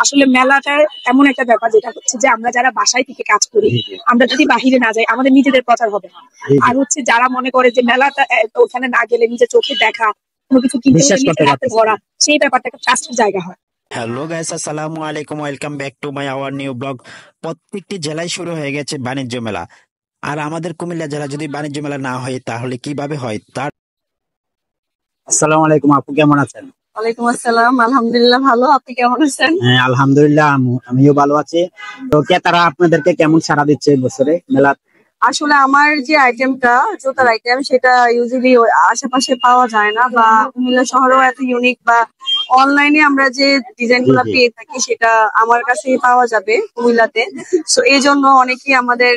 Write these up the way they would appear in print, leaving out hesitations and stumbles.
আসলে মেলাটা এমন একটা ব্যাপার যেটা হচ্ছে যে আমরা যারা বাসায় থেকে কাজ করি, জি, জি, আমরা যদি বাহিরে না যাই আমাদের নিজেদের প্রচার হবে না। জি, জি। আর হচ্ছে যারা মনে করে যে মেলাটা ওখানে না গেলে নিজের চোখে দেখা, কোনো কিছু কিনতে হলে বিশ্বাস করতে নিজের হাতে পারতেছি ধরা, না। সেই ব্যাপারটা একটা ট্রাস্টের জায়গা হয়। হ্যালো গাইস, আসসালামু আলাইকুম, welcome back to my our new blog. প্রত্যেকটি জেলায় শুরু হয়ে গেছে বাণিজ্য মেলা। আর আমাদের কুমিল্লা জেলা যদি বাণিজ্য মেলা না হয় তাহলে কিভাবে হয় তার আসসালামু আলাইকুম আপু, কেমন আছেন? ওয়ালাইকুম আসসালাম, আলহামদুলিল্লাহ ভালো। আপনি কেমন আছেন? হ্যাঁ, আলহামদুলিল্লাহ আমিও ভালো আছি। তো তারা আপনাদেরকে কেমন সাড়া দিচ্ছে এই বছরে মেলা? আসলে আমার যে আইটেমটা, জুতার আইটেম, সেটা ইউজুয়ালি আশেপাশে পাওয়া যায় না, বা কুমিল্লা শহরেও এত ইউনিক বা অনলাইনে আমরা যে ডিজাইন জি, গুলা জি। পেয়ে থাকি সেটা আমার কাছেই পাওয়া যাবে কুমিল্লাতে। সো এই জন্য অনেকেই আমাদের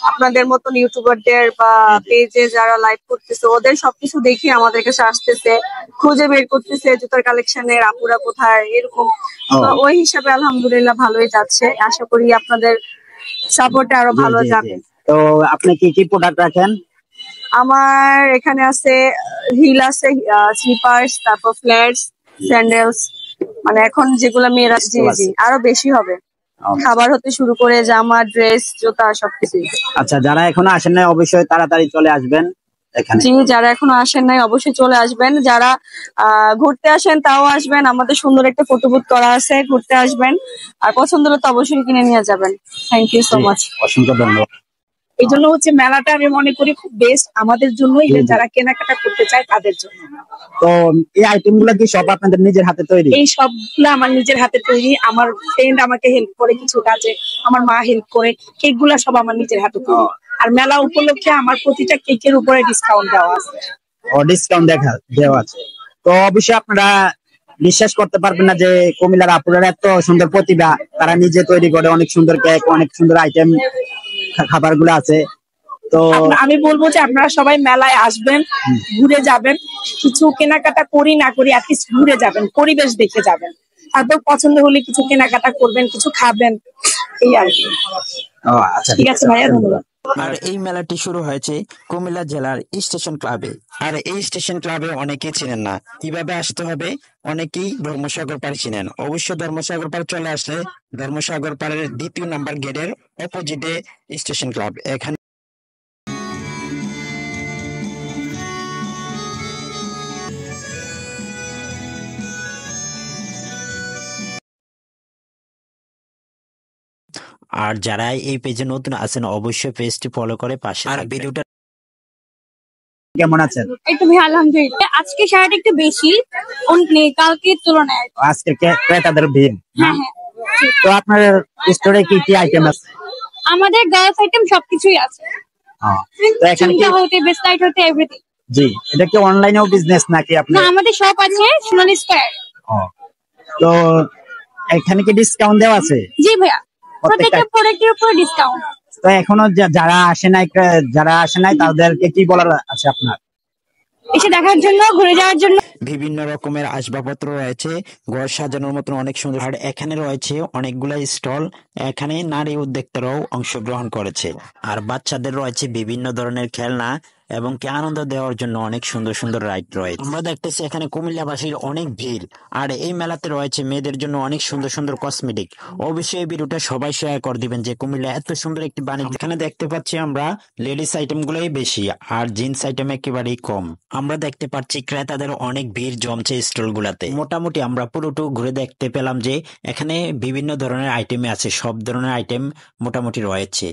আপনাদের মতন ইউটিউবারদের বা পেজে যারা লাইভ করতেছে ওদের সবকিছু দেখে আমাদের কাছে আসতেছে, খুঁজে বের করতেছে জুতার কালেকশনের আপুরা কোথায়, এরকম। ও, তো ওই হিসাবে আলহামদুলিল্লাহ ভালোই যাচ্ছে, আশা করি আপনাদের সাপোর্টে আরো জি, ভালো জি, জি। যাবে। তো আপনি কি কি প্রোডাক্ট রাখেন? আমার এখানে আছে হিল আছে, স্লিপার্স, তারপর ফ্ল্যাটস, স্যান্ডেলস, মানে এখন যেগুলা মেয়েরা, জি তো জি আছে। আরো বেশি হবে। ও, খাবার হতে শুরু করে জামা, ড্রেস, জুতা সবকিছুই। আচ্ছা, যারা এখনো আসেন নাই অবশ্যই তাড়াতাড়ি চলে আসবেন এখানে। জি, যারা এখনো আসেন নাই অবশ্যই চলে আসবেন। যারা ঘুরতে আসেন তাও আসবেন, আমাদের সুন্দর একটা ফটো বুথ করা আছে, ঘুরতে আসবেন। আর পছন্দ হলে তো অবশ্যই কিনে নিয়ে যাবেন। থ্যাংক ইউ সো জি, মাচ। অসংখ্য ধন্যবাদ। এই জন্য হচ্ছে মেলাটা আমি মনে করি খুব বেস্ট আমাদের জন্য, জি, জি। যারা কেনাকাটা করতে চায় তাদের জন্য। তো এই আইটেম গুলা কি সব আপনাদের নিজের হাতে তৈরি? এই সবগুলো আমার নিজের হাতে তৈরি, আমার ফ্রেন্ড আমাকে হেল্প করে কিছু কাজে, আমার মা হেল্প করে। কেক গুলা সব আমার নিজের হাতে ও, তৈরি। আর মেলা উপলক্ষে আমার প্রতিটা কেকের উপরে ডিসকাউন্ট দেওয়া আছে। ও, ডিসকাউন্ট দেওয়া আছে। তো অবশ্যই আপনারা বিশ্বাস করতে পারবেন না যে কুমিল্লার আপুরা এত সুন্দর প্রতিভা, তারা নিজে তৈরি করে অনেক সুন্দর কেক, অনেক সুন্দর আইটেম খাবার গুলো আছে। তো আমি বলবো যে আপনারা সবাই মেলায় আসবেন, হুম, ঘুরে যাবেন, কিছু কেনাকাটা করি না করি অ্যাটলিস্ট ঘুরে যাবেন, পরিবেশ দেখে যাবেন। তারপর পছন্দ হলে কিছু কেনাকাটা করবেন, কিছু খাবেন, এই আর কি। ও, আচ্ছা, ঠিক ঠিক আছে আছে, ভাইয়া, ধন্যবাদ। ধন্যবাদ। আর এই মেলাটি শুরু হয়েছে কুমিল্লা জেলার স্টেশন ক্লাবে। আর এই স্টেশন ক্লাবে অনেকেই চিনেন না, কিভাবে আসতে হবে। অনেকেই ধর্মসাগর পাড় চিনেন, অবশ্য ধর্মসাগর পাড় চলে আসলে ধর্মসাগর পাড়ের 2য় নাম্বার গেটের অপোজিটে স্টেশন ক্লাব। এখানে আর যারা এই পেজে নতুন আছেন অবশ্যই পেজটি ফলো করে পাশে আর ভিডিওটা কেমন আছেন? এই তো ভাই আলহামদুলিল্লাহ, আজকে শাড়িটা একটু বেশি কালকের তুলনায়। আজকে ক্রেতাদের ভিড় না? হ্যাঁ হ্যাঁ, ঠিক। তো আপনার স্টোরে কি কি আইটেম আছে? আমাদের গার্লস আইটেম সবকিছুই আছে, ও, তো এখানে কি, চুড়িদার হতে বেস্ট হতে এভরিথিং। জি, এটা কি অনলাইনেও বিজনেস নাকি না, আপনার? আমাদের শপ আছে সোনালী স্কয়ার। ও, তো এখানে কি ডিসকাউন্ট দেওয়া আছে জি ভাইয়া, প্রত্যেকটা? প্রত্যেকটা প্রোডাক্টের উপর ডিসকাউন্ট। তো এখনো যারা আসে নাই তাদেরকে কি বলার আছে আপনার? এসে দেখার জন্য, ঘুরে যাওয়ার জন্য। বিভিন্ন রকমের আসবাবপত্র রয়েছে, ঘর সাজানোর মতন অনেক সুন্দর। আর এখানে রয়েছে অনেকগুলা স্টল, এখানে নারী উদ্যোক্তারাও অংশগ্রহণ করেছে। আর বাচ্চাদের রয়েছে বিভিন্ন ধরনের খেলনা এবং কি আনন্দ দেওয়ার জন্য অনেক সুন্দর সুন্দর রাইড রয়েছে। আমরা দেখতেছি এখানে কুমিল্লাবাসীর অনেক ভিড়। আর এই মেলাতে রয়েছে মেয়েদের জন্য অনেক সুন্দর সুন্দর কসমেটিক। অবশ্যই এই ভিডিওটা সবাই শেয়ার করে দিবেন যে কুমিল্লা এত সুন্দর একটি বাণিজ্য। এখানে দেখতে পাচ্ছি আমরা লেডিস আইটেম গুলোই বেশি আর জিন্স আইটেম একেবারেই কম। আমরা দেখতে পাচ্ছি ক্রেতাদের অনেক ভিড় জমছে স্টল গুলাতে। মোটামুটি আমরা পুরোটু ঘুরে দেখতে পেলাম যে এখানে বিভিন্ন ধরনের আইটেম আছে, সব ধরনের আইটেম মোটামুটি রয়েছে।